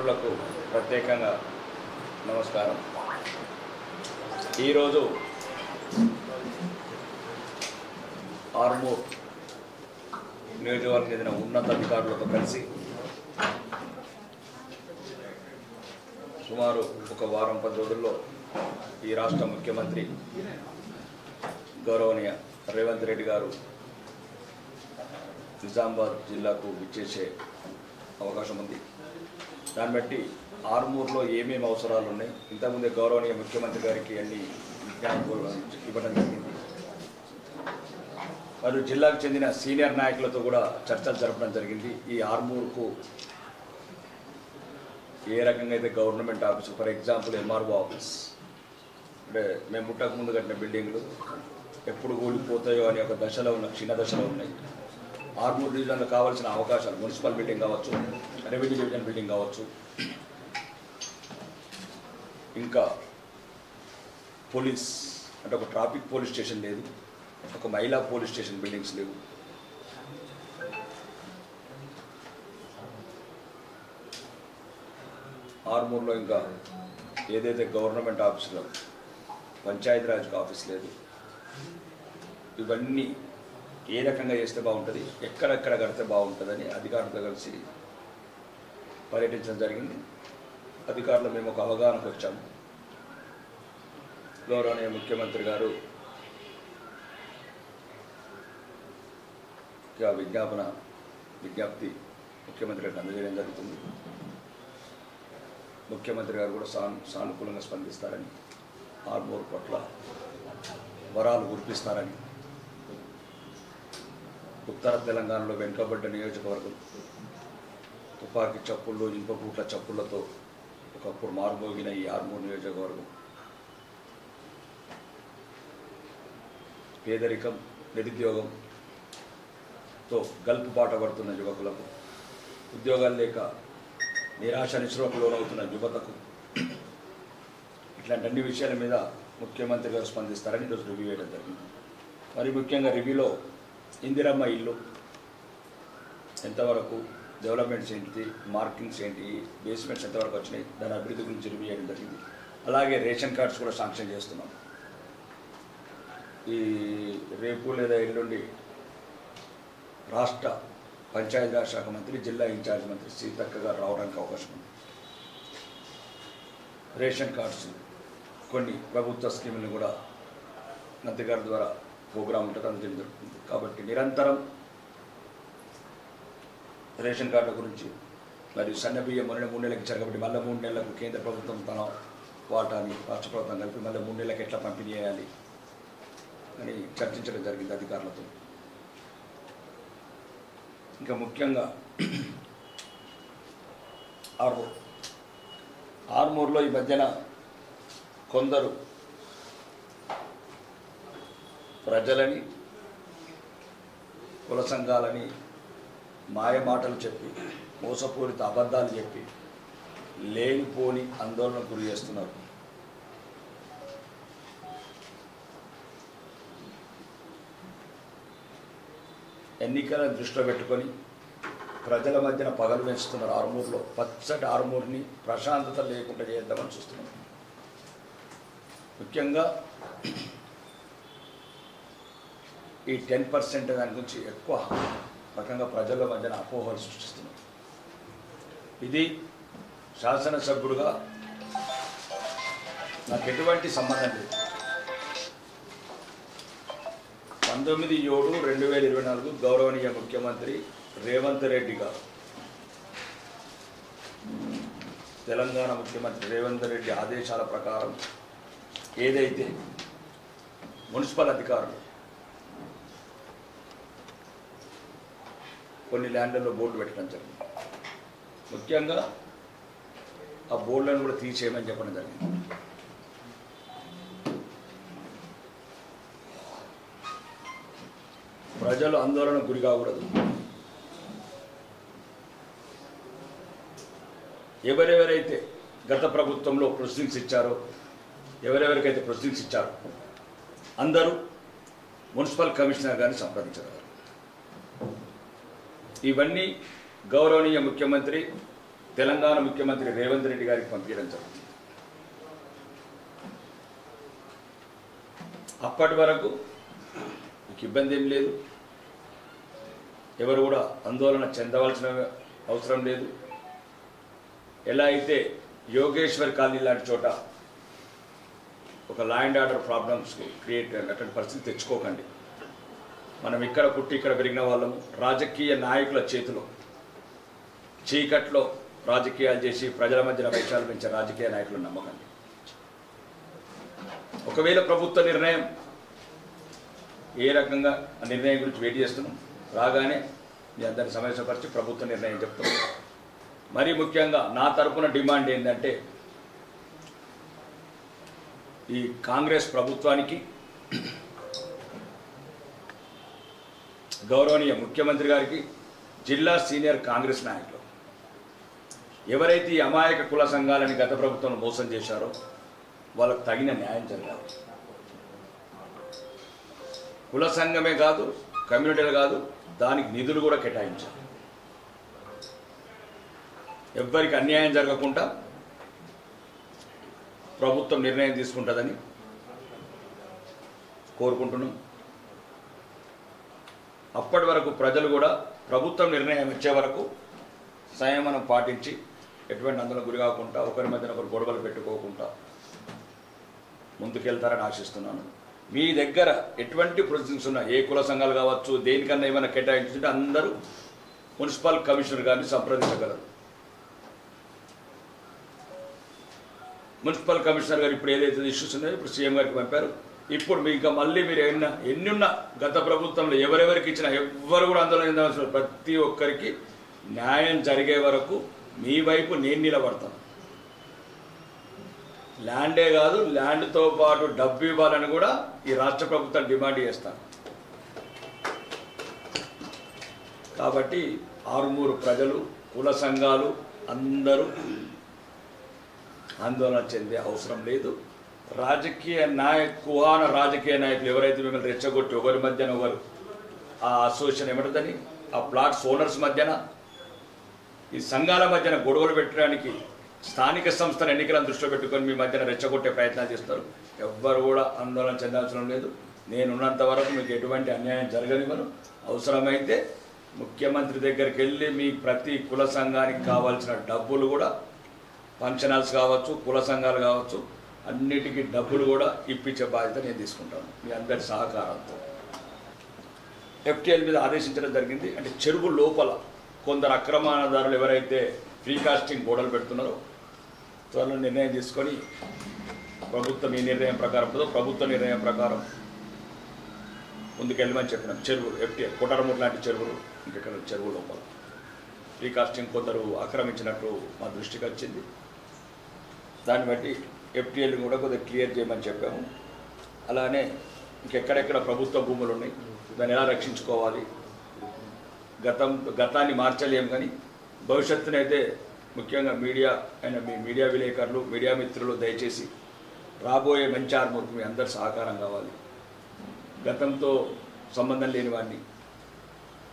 మిత్రులకు ప్రత్యేకంగా నమస్కారం. ఈరోజు ఆర్మూర్ నియోజకవర్గం చెందిన ఉన్నతాధికారులతో కలిసి సుమారు ఒక వారం 10 రోజుల్లో ఈ రాష్ట్ర ముఖ్యమంత్రి గౌరవనీయ రేవంత్ రెడ్డి గారు నిజామాబాద్ జిల్లాకు విచ్చేసే అవకాశం ఉంది. దాన్ని బట్టి ఆర్మూర్లో ఏమేమి అవసరాలు ఉన్నాయి, ఇంతకుముందే గౌరవనీయ ముఖ్యమంత్రి గారికి అన్ని విజ్ఞాపనలు ఇవ్వడం జరిగింది. మరియు జిల్లాకు చెందిన సీనియర్ నాయకులతో కూడా చర్చలు జరపడం జరిగింది. ఈ ఆర్మూర్కు ఏ రకంగా అయితే government office, for example MRO office, అంటే మేము పుట్టక ముందు కట్టిన బిల్డింగ్లు ఎప్పుడు కూలిపోతాయో అని ఒక దశలో ఉన్న చిన్న దశలో ఉన్నాయి. ఆర్మూర్ డివిజన్లో కావాల్సిన అవకాశాలు, మున్సిపల్ బిల్డింగ్ కావచ్చు, రెవెన్యూ డివిజన్ బిల్డింగ్ కావచ్చు, ఇంకా పోలీస్ అంటే ఒక ట్రాఫిక్ పోలీస్ స్టేషన్ లేదు, ఒక మహిళా పోలీస్ స్టేషన్ బిల్డింగ్స్ లేవు. ఆర్మూర్లో ఇంకా ఏదైతే గవర్నమెంట్ ఆఫీసులో పంచాయతీరాజ్ ఆఫీస్ లేదు. ఇవన్నీ ఏ రకంగా చేస్తే బాగుంటుంది, ఎక్కడెక్కడ కడితే బాగుంటుందని అధికారులతో కలిసి పర్యటించడం జరిగింది. అధికారులు మేము ఒక అవగాహనకు వచ్చాము. గౌరవనీయ ముఖ్యమంత్రి గారు విజ్ఞప్తి ముఖ్యమంత్రి గారికి అందజేయడం జరుగుతుంది. ముఖ్యమంత్రి గారు కూడా సానుకూలంగా స్పందిస్తారని, ఆర్మూర్ పట్ల వరాలు కురిపిస్తారని, ఉత్తర తెలంగాణలో వెనుకబడ్డ నియోజకవర్గం తుపాకీ చప్పుళ్ళు, ఇనుపపూట్ల చప్పుళ్లతో ఒకప్పుడు మారుమోగిన ఈ ఆర్మూర్ నియోజకవర్గం పేదరికం, నిరుద్యోగంతో గల్పు బాట పడుతున్న యువకులకు, ఉద్యోగాలు లేక నిరాశ నిస్పృహకు లోనవుతున్న యువతకు, ఇట్లాంటి అన్ని విషయాల మీద ముఖ్యమంత్రి గారు స్పందిస్తారని ఈరోజు రివ్యూ వేయడం జరిగింది. మరి ముఖ్యంగా రివ్యూలో ఇందిరమ్మ ఇల్లు ఎంతవరకు, డెవలప్మెంట్స్ ఏంటి, మార్కింగ్స్ ఏంటి, బేస్మెంట్స్ ఎంతవరకు వచ్చినాయి, దాని అభివృద్ధి గురించి రివ్యూ చేయడం జరిగింది. అలాగే రేషన్ కార్డ్స్ కూడా శాంక్షన్ చేస్తున్నాం. ఈ రేపు లేదా ఎల్లుండి రాష్ట్ర పంచాయతీరాజ్ శాఖ మంత్రి, జిల్లా ఇన్ఛార్జ్ మంత్రి సీతక్క గారు రావడానికి అవకాశం ఉంది. రేషన్ కార్డ్స్ కొన్ని ప్రభుత్వ స్కీములను కూడా మంత్రి గారి ద్వారా ప్రోగ్రాం ఉంటుంది, అందులో జరుగుతుంది. కాబట్టి నిరంతరం రేషన్ కార్డుల గురించి, మరియు సన్నబియ్యం మొన్న 3 నెలలకు ఇచ్చారు కాబట్టి మళ్ళీ 3 నెలలకు కేంద్ర ప్రభుత్వం తన వాటాని రాష్ట్ర ప్రభుత్వం కలిపి మళ్ళీ 3 నెలలకు ఎట్లా పంపిణీ చేయాలి అని చర్చించడం జరిగింది అధికారులతో. ఇంకా ముఖ్యంగా ఆర్మూర్లో ఈ మధ్యన కొందరు ప్రజలని, కుల సంఘాలని మాయ మాటలు చెప్పి, మోసపూరిత అబద్ధాలు చెప్పి లేనిపోని ఆందోళనకు గురి చేస్తున్నారు. ఎన్నికలను దృష్టిలో పెట్టుకొని ప్రజల మధ్యన పగలు పెంచుతున్నారు. ఆర్మూర్లో పచ్చటి ఆర్మూర్ని ప్రశాంతత లేకుండా చేద్దామని చూస్తున్నారు. ముఖ్యంగా ఈ 10% దాని గురించి ఎక్కువ రకంగా ప్రజల మధ్యన అపోహలు సృష్టిస్తున్నారు. ఇది శాసనసభ్యుడుగా నాకు ఎటువంటి సంబంధం లేదు. 19/7/2024 గౌరవనీయ ముఖ్యమంత్రి రేవంత్ రెడ్డి గారు, తెలంగాణ ముఖ్యమంత్రి రేవంత్ రెడ్డి ఆదేశాల ప్రకారం ఏదైతే మున్సిపల్ అధికారులు కొన్ని ల్యాండ్లలో బోర్డు పెట్టడం జరిగింది. ముఖ్యంగా ఆ బోర్డులను కూడా తీసేయమని చెప్పడం జరిగింది. ప్రజలు ఆందోళనకు గురి కాకూడదు. ఎవరెవరైతే గత ప్రభుత్వంలో ప్రొసీడింగ్స్ ఇచ్చారో, ఎవరెవరికైతే ప్రొసీడింగ్స్ ఇచ్చారో అందరూ మున్సిపల్ కమిషనర్ గారిని సంప్రదించగలరు. ఇవన్నీ గౌరవనీయ ముఖ్యమంత్రి తెలంగాణ ముఖ్యమంత్రి రేవంత్ రెడ్డి గారికి పంపించడం జరిగింది. అప్పటి వరకు మీకు ఇబ్బంది ఏం లేదు, ఎవరు కూడా ఆందోళన చెందవలసిన అవసరం లేదు. ఎలా అయితే యోగేశ్వర్ కాలనీ లాంటి చోట ఒక law and order problems create అటువంటి పరిస్థితి తెచ్చుకోకండి. మనం ఇక్కడ పుట్టి ఇక్కడ పెరిగిన వాళ్ళము. రాజకీయ నాయకుల చేతిలో చీకట్లో రాజకీయాలు చేసి ప్రజల మధ్యన విషయాలు పెంచే రాజకీయ నాయకులను నమ్మకండి. ఒకవేళ ప్రభుత్వ నిర్ణయం ఏ రకంగా ఆ నిర్ణయం గురించి వెయిట్ చేస్తున్నాం, రాగానే మీ అందరిని సమావేశపరిచి ప్రభుత్వ నిర్ణయం చెప్తున్నాం. మరీ ముఖ్యంగా నా తరపున డిమాండ్ ఏంటంటే ఈ కాంగ్రెస్ ప్రభుత్వానికి గౌరవనీయ ముఖ్యమంత్రి గారికి జిల్లా సీనియర్ కాంగ్రెస్ నాయకులు ఎవరైతే ఈ అమాయక కుల సంఘాలని గత ప్రభుత్వం మోసం చేశారో వాళ్ళకు తగిన న్యాయం జరగాలి. కుల సంఘమే కాదు, కమ్యూనిటీలు కాదు, దానికి నిధులు కూడా కేటాయించాలి. ఎవ్వరికి అన్యాయం జరగకుండా ప్రభుత్వం నిర్ణయం తీసుకుంటుందని కోరుకుంటున్నాం. అప్పటి వరకు ప్రజలు కూడా ప్రభుత్వం నిర్ణయం ఇచ్చే వరకు సంయమనం పాటించి ఎటువంటి ఆందోళన గురి కాకుండా ఒకరి మధ్యన ఒకరు గొడవలు పెట్టుకోకుండా ముందుకెళ్తారని ఆశిస్తున్నాను. మీ దగ్గర ఎటువంటి ప్రొసీడింగ్స్ ఉన్నా, ఏ కుల సంఘాలు కావచ్చు, దేనికన్నా ఏమైనా కేటాయించుంటే అందరూ మున్సిపల్ కమిషనర్ గారిని సంప్రదించగలరు. మున్సిపల్ కమిషనర్ గారు ఇప్పుడు ఏదైతే ఇష్యూస్ ఉన్నాయో ఇప్పుడు సీఎం గారికి పంపారు. ఇప్పుడు మీ ఇంకా మళ్ళీ మీరు ఎన్నున్నా గత ప్రభుత్వంలో ఎవరెవరికి ఇచ్చినా ఎవ్వరు కూడా ఆందోళన చెందవలసిన ప్రతి ఒక్కరికి న్యాయం జరిగే వరకు మీ వైపు నేను నిలబడతాను. ల్యాండే కాదు, ల్యాండ్తో పాటు డబ్బు ఇవ్వాలని కూడా ఈ రాష్ట్ర ప్రభుత్వం డిమాండ్ చేస్తాను. కాబట్టి ఆరుమూరు ప్రజలు, కుల సంఘాలు అందరూ ఆందోళన చెందే అవసరం లేదు. రాజకీయ నాయకులు ఎవరైతే మిమ్మల్ని రెచ్చగొట్టి ఒకరి మధ్యన ఒకరు ఆ అసోసియేషన్ ఏమంటుందని ఆ ప్లాట్స్ ఓనర్స్ మధ్యన ఈ సంఘాల మధ్యన గొడవలు పెట్టడానికి స్థానిక సంస్థల ఎన్నికలను దృష్టిలో పెట్టుకొని మీ మధ్యన రెచ్చగొట్టే ప్రయత్నాలు చేస్తారు. ఎవ్వరు కూడా ఆందోళన చెందాల్సిన లేదు. నేనున్నంత వరకు మీకు ఎటువంటి అన్యాయం జరగనివ్వను. అవసరమైతే ముఖ్యమంత్రి దగ్గరికి వెళ్ళి మీ ప్రతి కుల సంఘానికి కావాల్సిన డబ్బులు కూడా, ఫంక్షన్ హాల్స్ కావచ్చు, కుల సంఘాలు కావచ్చు, అన్నిటికీ డబ్బులు కూడా ఇప్పించే బాధ్యత నేను తీసుకుంటాను మీ అందరి సహకారంతో. ఎఫ్టీఎల్ మీద ఆదేశించడం జరిగింది. అంటే చెరువు లోపల కొందరు అక్రమణదారులు ఎవరైతే ఫ్రీ కాస్టింగ్ గోడలు పెడుతున్నారో త్వరలో నిర్ణయం తీసుకొని ప్రభుత్వం ఈ నిర్ణయం ప్రకారం ప్రభుత్వ నిర్ణయం ప్రకారం ముందుకెళ్ళమని చెప్పినాం. చెరువులు ఎఫ్టీఎల్ కొటారమూట్ లాంటి చెరువులు, ఇంకెక్కడ చెరువు లోపల ఫ్రీ కాస్టింగ్ కొందరు ఆక్రమించినట్లు మా దృష్టికి వచ్చింది. దాన్ని బట్టి ఎఫ్టీఎల్ కూడా కొద్దిగా క్లియర్ చేయమని చెప్పాము. అలానే ఇంకెక్కడెక్కడ ప్రభుత్వ భూములు ఉన్నాయి, దాన్ని ఎలా రక్షించుకోవాలి. గతాన్ని మార్చలేము, కానీ భవిష్యత్తునైతే ముఖ్యంగా మీ మీడియా విలేకరులు, మీడియా మిత్రులు దయచేసి రాబోయే మంచి ఆర్మూర్కి మీ అందరు సహకారం కావాలి. గతంతో సంబంధం లేని వాడిని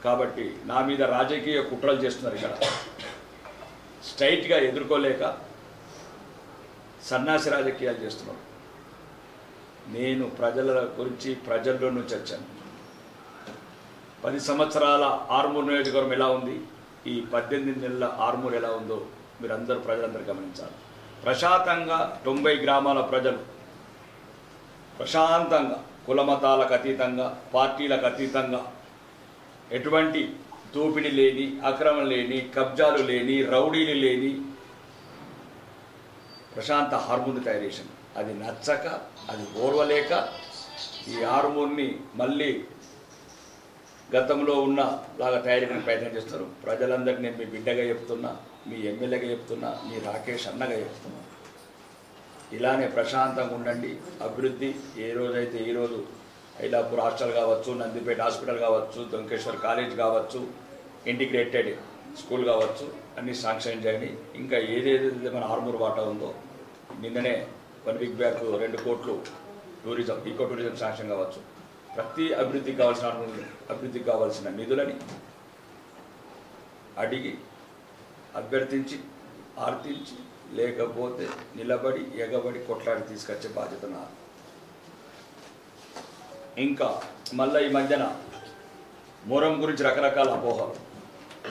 కాబట్టి నా మీద రాజకీయ కుట్రలు చేస్తున్నారు. ఇక్కడ స్ట్రైట్గా ఎదుర్కోలేక సన్నాసి రాజకీయాలు చేస్తున్నారు. నేను ప్రజల గురించి ప్రజల్లో నుంచి వచ్చాను. 10 సంవత్సరాల ఆర్మూర్ నియోజకవర్గం ఎలా ఉంది, ఈ 18 నెలల ఆర్మూర్ ఎలా ఉందో మీరందరూ ప్రజలందరూ గమనించాలి. ప్రశాంతంగా 90 గ్రామాల ప్రజలు ప్రశాంతంగా, కులమతాలకు అతీతంగా, పార్టీలకు అతీతంగా, ఎటువంటి దోపిడీ లేని, అక్రమం లేని, కబ్జాలు లేని, రౌడీలు లేని ప్రశాంత ఆర్మూర్ని తయారు చేశాను. అది నచ్చక, అది ఓర్వలేక ఈ ఆర్మూర్ని మళ్ళీ గతంలో ఉన్న లాగా తయారీ ప్రయత్నం చేస్తారు. ప్రజలందరికీ నేను మీ బిడ్డగా చెప్తున్నా, మీ ఎమ్మెల్యేగా చెప్తున్నా, మీ రాకేష్ అన్నగా చెప్తున్నా, ఇలానే ప్రశాంతంగా ఉండండి. అభివృద్ధి ఏ రోజైతే ఈరోజు ఐలాపూర్ హాస్టల్ కావచ్చు, నందిపేట హాస్పిటల్ కావచ్చు, దొంకేశ్వర్ కాలేజ్ కావచ్చు, ఇంటిగ్రేటెడ్ స్కూల్ కావచ్చు, అన్నీ శాంక్షన్ చేయండి. ఇంకా ఏదేదైతే మన ఆర్మూర్ వాటా ఉందో, నిన్ననే 1 వీక్ బ్యాక్ 2 కోట్లు టూరిజం, ఈకో టూరిజం శాంక్షన్ కావచ్చు, ప్రతి అభివృద్ధికి కావాల్సిన నిధులని అడిగి అభ్యర్థించి ఆర్తించి లేకపోతే నిలబడి ఎగబడి కొట్లాడి తీసుకొచ్చే బాధ్యత నాది. ఇంకా మళ్ళీ ఈ మధ్యన మొరం గురించి రకరకాల అపోహలు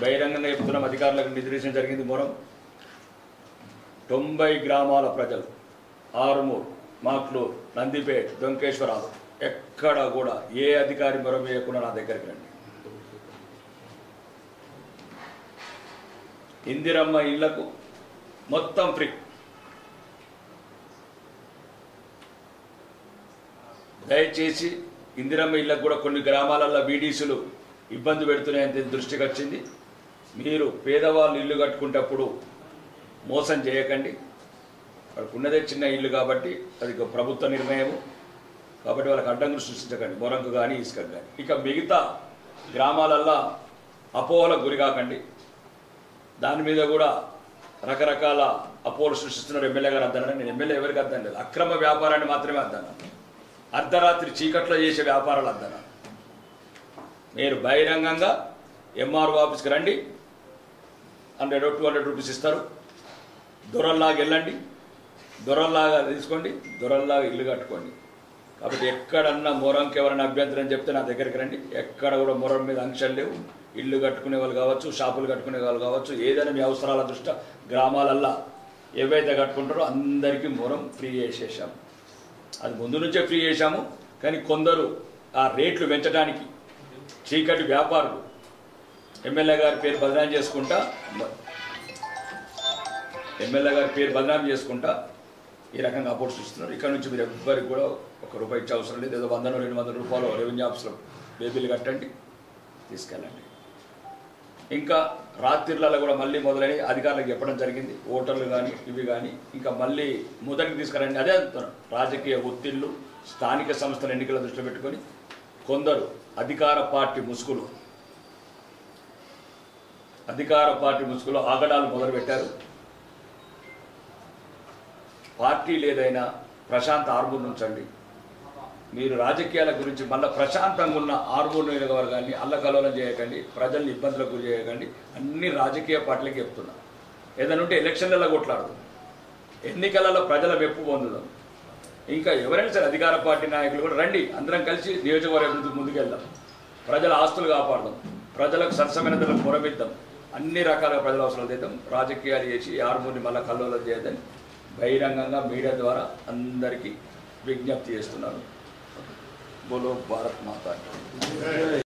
బహిరంగంగా చెప్తున్నాం. అధికారులకు నిర్దేశం జరిగింది. మొరం 90 గ్రామాల ప్రజలు ఆరుమూరు, మాక్లూరు, నందిపేట్, దొంకేశ్వరాలు ఎక్కడ కూడా ఏ అధికారి మొరం వేయకుండా నా దగ్గరికి రండి. ఇందిరమ్మ ఇళ్లకు మొత్తం ఫ్రీ. దయచేసి ఇందిరమ్మ ఇళ్లకు కూడా కొన్ని గ్రామాలలో బీడీసీలు ఇబ్బంది పెడుతున్నాయని దృష్టికి వచ్చింది. మీరు పేదవాళ్ళు ఇల్లు కట్టుకునేటప్పుడు మోసం చేయకండి. వాళ్ళకు ఉన్నదే చిన్న ఇల్లు కాబట్టి అది ప్రభుత్వ నిర్ణయము కాబట్టి వాళ్ళకి అడ్డంకులు సృష్టించకండి, మొరంకు కానీ ఇసుకకు కానీ. ఇక మిగతా గ్రామాలల్లో అపోహలకు గురికాకండి. దాని మీద కూడా రకరకాల అపోహలు సృష్టిస్తున్నారు. ఎమ్మెల్యే గారు అద్దన్నారని. నేను ఎమ్మెల్యే ఎవరికి అద్దం లేదు. అక్రమ వ్యాపారాన్ని మాత్రమే అద్దన్నా. అర్ధరాత్రి చీకట్లో చేసే వ్యాపారాలు అద్దన్నా. మీరు బహిరంగంగా ఎంఆర్ఓ ఆఫీస్కి రండి, 100-200 రూపీస్ ఇస్తారు. దొరల్లాగా వెళ్ళండి, దొరల్లాగా తీసుకోండి, దొరల్లాగా ఇల్లు కట్టుకోండి. కాబట్టి ఎక్కడన్నా మొరంకి ఎవరైనా అభ్యంతరం చెప్తే నా దగ్గరికి రండి. ఎక్కడ కూడా మొరం మీద ఆంక్షలు లేవు. ఇల్లు కట్టుకునే వాళ్ళు కావచ్చు, షాపులు కట్టుకునే వాళ్ళు కావచ్చు, ఏదైనా మీ అవసరాల దృష్ట్యా గ్రామాలల్లో ఏవైతే కట్టుకుంటారో అందరికీ మొరం ఫ్రీ చేసేసాము. అది ముందు నుంచే ఫ్రీ చేశాము. కానీ కొందరు ఆ రేట్లు పెంచడానికి చీకటి వ్యాపారులు ఎమ్మెల్యే గారి పేరు బదనాం చేసుకుంటా ఈ రకంగా అపోర్ట్ చూస్తున్నారు. ఇక్కడ నుంచి మీరు ఎవ్వరికి కూడా ₹1 ఇచ్చే అవసరం లేదు. ఏదో 100-200 రూపాయలు రెవెన్యూ ఆఫీస్లో బేబీలు కట్టండి, తీసుకెళ్ళండి. ఇంకా రాత్రిళ్ళలో కూడా మళ్ళీ మొదలైన అధికారులకు చెప్పడం జరిగింది. ఓటర్లు కానీ ఇవి కానీ ఇంకా మళ్ళీ మొదటికి తీసుకురండి. అదే అంటున్నాను. రాజకీయ ఒత్తిళ్లు, స్థానిక సంస్థల ఎన్నికల దృష్టిలో పెట్టుకొని కొందరు అధికార పార్టీ ముసుగులో ఆగడాలు మొదలుపెట్టారు. పార్టీలు ఏదైనా ప్రశాంత్ ఆర్మూర్ నుంచండి. మీరు రాజకీయాల గురించి మళ్ళీ ప్రశాంతంగా ఉన్న ఆర్మూర్ నియోజకవర్గాన్ని అల్లకల్లోలం చేయకండి, ప్రజల్ని ఇబ్బందులకు గురి చేయకండి. అన్ని రాజకీయ పార్టీలకు చెప్తున్నా. ఏదైనా ఉంటే ఎలక్షన్లలో కొట్లాడదు, ఎన్నికలలో ప్రజల మెప్పు పొందుదాం. ఇంకా ఎవరైనా సరే అధికార పార్టీ నాయకులు కూడా రండి, అందరం కలిసి నియోజకవర్గ అభివృద్ధికి ముందుకెళ్దాం, ప్రజల ఆస్తులు కాపాడదాం, ప్రజలకు సరసమైనతలకు పొరమిద్దాం, అన్ని రకాల ప్రజల అవసరాలు చేద్దాం. రాజకీయాలు చేసి ఆర్మూర్ని మళ్ళీ కల్లోలం చేయదని బహిరంగంగా మీడియా ద్వారా అందరికీ విజ్ఞప్తి చేస్తున్నారు. బోలో భారత్ మాతా.